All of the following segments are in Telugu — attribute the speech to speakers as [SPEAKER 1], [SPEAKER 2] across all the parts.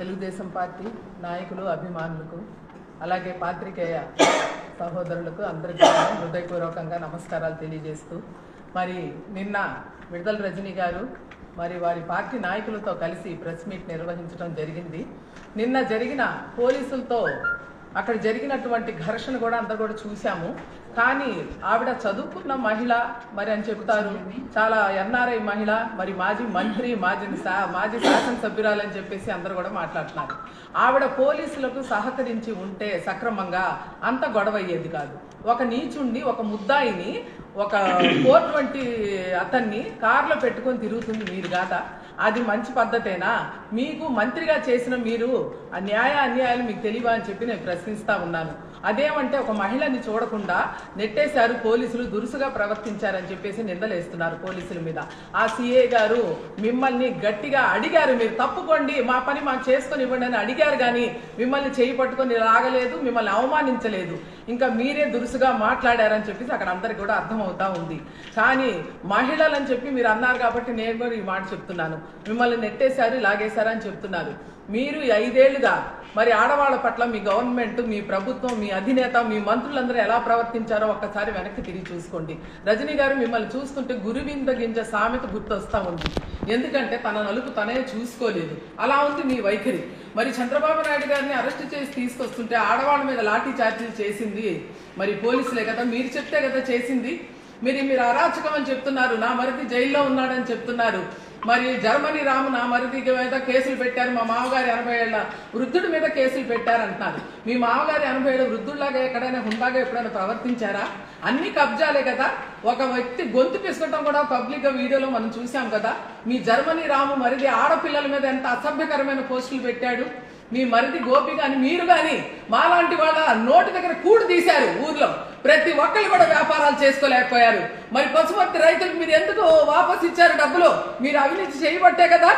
[SPEAKER 1] తెలుగుదేశం పార్టీ నాయకులు అభిమానులకు అలాగే పాత్రికేయ సహోదరులకు అందరికీ హృదయపూర్వకంగా నమస్కారాలు తెలియజేస్తూ మరి నిన్న విడుదల రజనీ గారు మరి వారి పార్టీ నాయకులతో కలిసి ప్రెస్ మీట్ నిర్వహించడం జరిగింది. నిన్న జరిగిన పోలీసులతో అక్కడ జరిగినటువంటి ఘర్షణ కూడా అందరూ కూడా చూసాము. కానీ ఆవిడ చదువుకున్న మహిళ మరి అని చెప్తారు, చాలా ఎన్ఆర్ఐ మహిళ, మరి మాజీ మంత్రి, మాజీ శాసనసభ్యురాలు అని చెప్పేసి అందరూ కూడా మాట్లాడుతున్నారు. ఆవిడ పోలీసులకు సహకరించి ఉంటే సక్రమంగా అంత గొడవ అయ్యేది కాదు. ఒక నీచుండి ఒక ముద్దాయిని ఒక 420 అతన్ని కార్లో పెట్టుకొని తిరుగుతుంది మీరు కాదా? అది మంచి పద్ధతేనా? మీకు మంత్రిగా చేసిన మీరు ఆ అన్యాయాలు మీకు తెలియవా అని చెప్పి నేను ప్రశ్నిస్తా ఉన్నాను. అదేమంటే ఒక మహిళని చూడకుండా నెట్టేశారు పోలీసులు, దురుసుగా ప్రవర్తించారని చెప్పేసి నిందలేస్తున్నారు పోలీసుల మీద. ఆ సిఏ గారు మిమ్మల్ని గట్టిగా అడిగారు, మీరు తప్పుకోండి, మా పని మాకు చేసుకొని ఇవ్వండి అని అడిగారు, కానీ మిమ్మల్ని చేయి పట్టుకొని రాగలేదు, మిమ్మల్ని అవమానించలేదు. ఇంకా మీరే దురుసుగా మాట్లాడారని చెప్పేసి అక్కడ అందరికి కూడా అర్థమవుతా ఉంది. కానీ మహిళలని చెప్పి మీరు అన్నారు కాబట్టి నేను కూడా ఈ మాట చెప్తున్నాను. మిమ్మల్ని నెట్టేశారు, లాగేశారు అని చెప్తున్నారు. మీరు 5 ఏళ్లుగా మరి ఆడవాళ్ల పట్ల మీ గవర్నమెంట్, మీ ప్రభుత్వం, మీ అధినేత, మీ మంత్రులందరూ ఎలా ప్రవర్తించారో ఒక్కసారి వెనక్కి తిరిగి చూసుకోండి. రజనీ గారు మిమ్మల్ని చూస్తుంటే గురువింద గింజ సామెత గుర్తొస్తా ఉంది. ఎందుకంటే తన నలుపు తనే చూసుకోలేదు, అలా ఉంది మీ వైఖరి. మరి చంద్రబాబు నాయుడు గారిని అరెస్ట్ చేసి తీసుకొస్తుంటే ఆడవాళ్ళ మీద లాఠీ చార్జీలు చేసింది మరి పోలీసులే కదా, మీరు చెప్తే కదా చేసింది. మీరు అరాచకం అని చెప్తున్నారు, నా మరిది జైల్లో ఉన్నాడని చెప్తున్నారు. మరి జర్మనీ రాము నా మరిది మీద కేసులు పెట్టారు, మా మామగారి 80 ఏళ్ల వృద్ధుడి మీద కేసులు పెట్టారంటున్నారు. మీ మామగారి 80 ఏళ్ల వృద్ధుడిలాగా ఎక్కడైనా హుందాగా ఎప్పుడైనా ప్రవర్తించారా? అన్ని కబ్జాలే కదా. ఒక వ్యక్తి గొంతు పిసుకటం కూడా పబ్లిక్ వీడియోలో మనం చూసాం కదా. మీ జర్మనీ రాము మరిది ఆడపిల్లల మీద ఎంత అసభ్యకరమైన పోస్టులు పెట్టాడు. మీ మరిది గోపి గాని మీరు గాని మాలాంటి వాళ్ళ నోటి దగ్గర కూడు తీశారు. ఊర్లో ప్రతి ఒక్కరు కూడా వ్యాపారాలు చేసుకోలేకపోయారు. మరి పశుపతి రైతులకు మీరు ఎందుకు వాపస్ ఇచ్చారు డబ్బులు? మీరు అవినీతి చేయబట్టే కదా.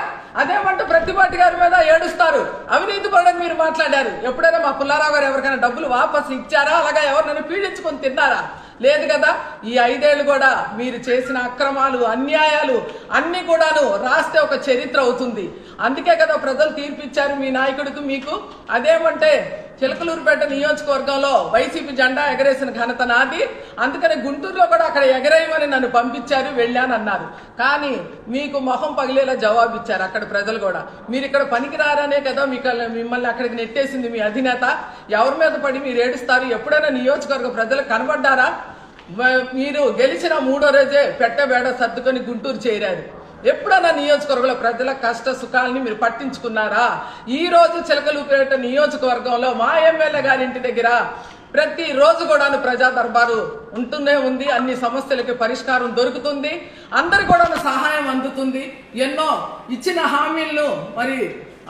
[SPEAKER 1] అదేమంటే ప్రతిపాటి గారి మీద ఏడుస్తారు, అవినీతి పడని మీరు మాట్లాడారు. ఎప్పుడైనా మా పుల్లారావు గారు ఎవరికైనా డబ్బులు వాపస్ ఇచ్చారా? అలాగా ఎవరినైనా పీడించుకొని తిన్నారా? లేదు కదా. ఈ 5 ఏళ్లు కూడా మీరు చేసిన అక్రమాలు, అన్యాయాలు అన్ని కూడాను రాస్తే ఒక చరిత్ర అవుతుంది. అందుకే కదా ప్రజలు తీర్పిచ్చారు మీ నాయకుడికి, మీకు. అదేమంటే చిలకలూరుపేట నియోజకవర్గంలో వైసీపీ జెండా ఎగరేసిన ఘనత నాది, అందుకని గుంటూరులో కూడా అక్కడ ఎగరేయమని నన్ను పంపించారు, వెళ్ళానన్నారు. కానీ మీకు మొహం పగిలేలా జవాబు ఇచ్చారు అక్కడ ప్రజలు కూడా. మీరు ఇక్కడ పనికిరారనే కదా మిమ్మల్ని అక్కడికి నెట్టేసింది మీ అధినేత. ఎవరి మీద పడి మీరు ఏడుస్తారు? ఎప్పుడైనా నియోజకవర్గ ప్రజలకు కనబడ్డారా? మీరు గెలిచిన 3వ రోజే పెట్టబేడ సర్దుకొని గుంటూరు చేరారు. ఎప్పుడన్నా నియోజకవర్గంలో ప్రజల కష్ట సుఖాలని మీరు పట్టించుకున్నారా? ఈ రోజు చిలకలూరుపేట నియోజకవర్గంలో మా ఎమ్మెల్యే గారి ఇంటి దగ్గర ప్రతి రోజు కూడా ప్రజా దర్బారు ఉంటూనే ఉంది. అన్ని సమస్యలకి పరిష్కారం దొరుకుతుంది, అందరికి కూడా సహాయం అందుతుంది. ఎన్నో ఇచ్చిన హామీలను మరి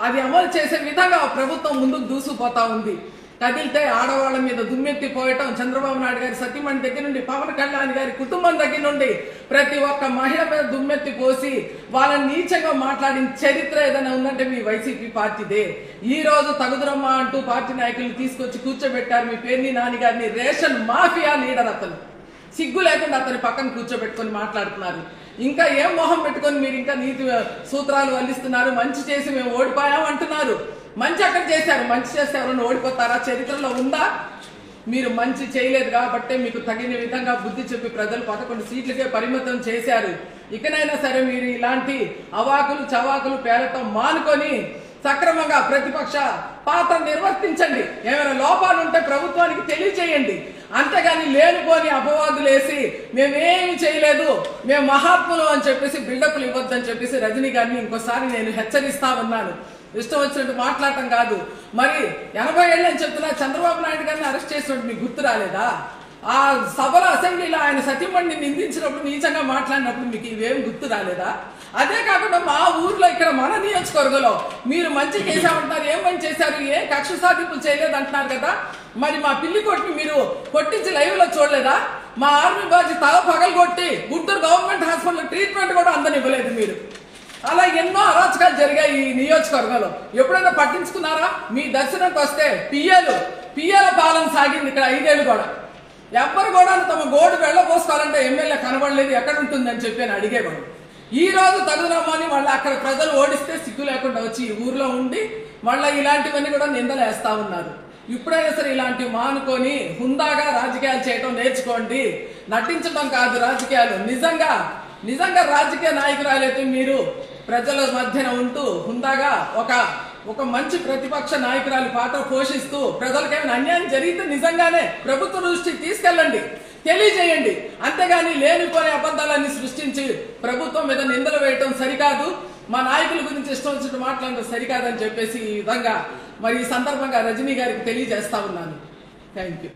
[SPEAKER 1] అది అమలు చేసే విధంగా ప్రభుత్వం ముందుకు దూసుకుపోతా ఉంది. కదిలితే ఆడవాళ్ళ మీద దుమ్మెత్తిపోయటం, చంద్రబాబు నాయుడు గారి సతీమణి దగ్గర నుండి పవన్ కళ్యాణ్ గారి కుటుంబం దగ్గర నుండి ప్రతి ఒక్క మహిళ మీద దుమ్మెత్తి పోసి వాళ్ళని నీచంగా మాట్లాడిన చరిత్ర ఏదైనా ఉందంటే మీ వైసీపీ పార్టీదే. ఈ రోజు తగుదురమ్మ అంటూ పార్టీ నాయకులను తీసుకొచ్చి కూర్చోబెట్టారు మీ పేర్ని నాని గారిని. రేషన్ మాఫియా లీడర్ అతను. సిగ్గు లేకుండా అతని పక్కన కూర్చోబెట్టుకొని మాట్లాడుతున్నారు. ఇంకా ఏం మొహం పెట్టుకొని మీరు ఇంకా నీతి సూత్రాలు వల్లిస్తున్నారు? మంచి చేసి మేము ఓడిపోయాం అంటున్నారు. మంచి అక్కడ చేశారు, మంచి చేస్తే ఎవరైనా ఓడిపోతారా? చరిత్రలో ఉందా? మీరు మంచి చేయలేదు కాబట్టి మీకు తగిన విధంగా బుద్ధి చెప్పి ప్రజలు 11 సీట్లకే పరిమితం చేశారు. ఇకనైనా సరే మీరు ఇలాంటి అవాకులు చవాకులు పేరటం మానుకొని సక్రమంగా ప్రతిపక్ష పాత్ర నిర్వర్తించండి. ఏమైనా లోపాలు ఉంటే ప్రభుత్వానికి తెలియజేయండి. అంతేగాని లేనిపోని అపవాదులు వేసి మేమేమి చేయలేదు, మేము మహాత్ములు అని చెప్పేసి బిల్డప్లు ఇవ్వద్దని చెప్పేసి రజనీ గారిని ఇంకోసారి నేను హెచ్చరిస్తా ఉన్నాను. ఇష్టం వచ్చినట్టు మాట్లాడటం కాదు. మరి 80 ఏళ్ళు అని చెప్తున్నా చంద్రబాబు నాయుడు గారిని అరెస్ట్ చేసినట్టు మీకు గుర్తు రాలేదా? ఆ సభలో అసెంబ్లీలో ఆయన సతీమణిని నిందించినప్పుడు, నీచంగా మాట్లాడినప్పుడు మీకు ఇవేం గుర్తు రాలేదా? అదే కాకుండా మా ఊర్లో ఇక్కడ మన నియోజకవర్గంలో మీరు మంచి చేశామంటారు. ఏం మంచి చేశారు? ఏ కక్ష సాధింపులు చేయలేదు అంటున్నారు కదా. మరి మా పిల్లి కొట్టి మీరు కొట్టించి లైవ్ లో చూడలేదా? మా ఆర్మీ బాజీ తల పగలు కొట్టి గుంటూరు గవర్నమెంట్ హాస్పిటల్ ట్రీట్మెంట్ కూడా అందనివ్వలేదు మీరు. అలా ఎన్నో అరాచకాలు జరిగాయి ఈ నియోజకవర్గంలో. ఎప్పుడైనా పట్టించుకున్నారా? మీ దర్శనంకి వస్తే పియ్యల పాలన సాగింది ఇక్కడ 5 ఏళ్ళు కూడా. ఎవ్వరు కూడా తమ గోడు వెళ్ళబోసుకోవాలంటే ఎమ్మెల్యే కనబడలేదు, ఎక్కడ ఉంటుందని చెప్పి అని అడిగేవాడు. ఈ రోజు తగుదమ్మని మళ్ళీ అక్కడ ప్రజలు ఓడిస్తే సిగ్గు లేకుండా వచ్చి ఈ ఊర్లో ఉండి మళ్ళీ ఇలాంటివన్నీ కూడా నిందలేస్తా ఉన్నారు. ఇప్పుడైనా సరే ఇలాంటివి మానుకొని హుందాగా రాజకీయాలు చేయడం నేర్చుకోండి. నటించడం కాదు రాజకీయాలు. నిజంగా రాజకీయ నాయకురాలైతే మీరు ప్రజల మధ్యన ఉంటూ హుందాగా ఒక మంచి ప్రతిపక్ష నాయకురాలి పాత్ర పోషిస్తూ ప్రజలకేమైనా అన్యాయం జరిగితే నిజంగానే ప్రభుత్వ దృష్టికి తీసుకెళ్ళండి, తెలియజేయండి. అంతేగాని లేనిపోని అబద్ధాలన్నీ సృష్టించి ప్రభుత్వం మీద నిందలు వేయటం సరికాదు. మా నాయకుల గురించి ఇష్టం వచ్చినట్టు మాట్లాడడం సరికాదని చెప్పేసి ఈ విధంగా మరి ఈ సందర్భంగా రజనీ గారికి తెలియజేస్తా ఉన్నాను. Thank you.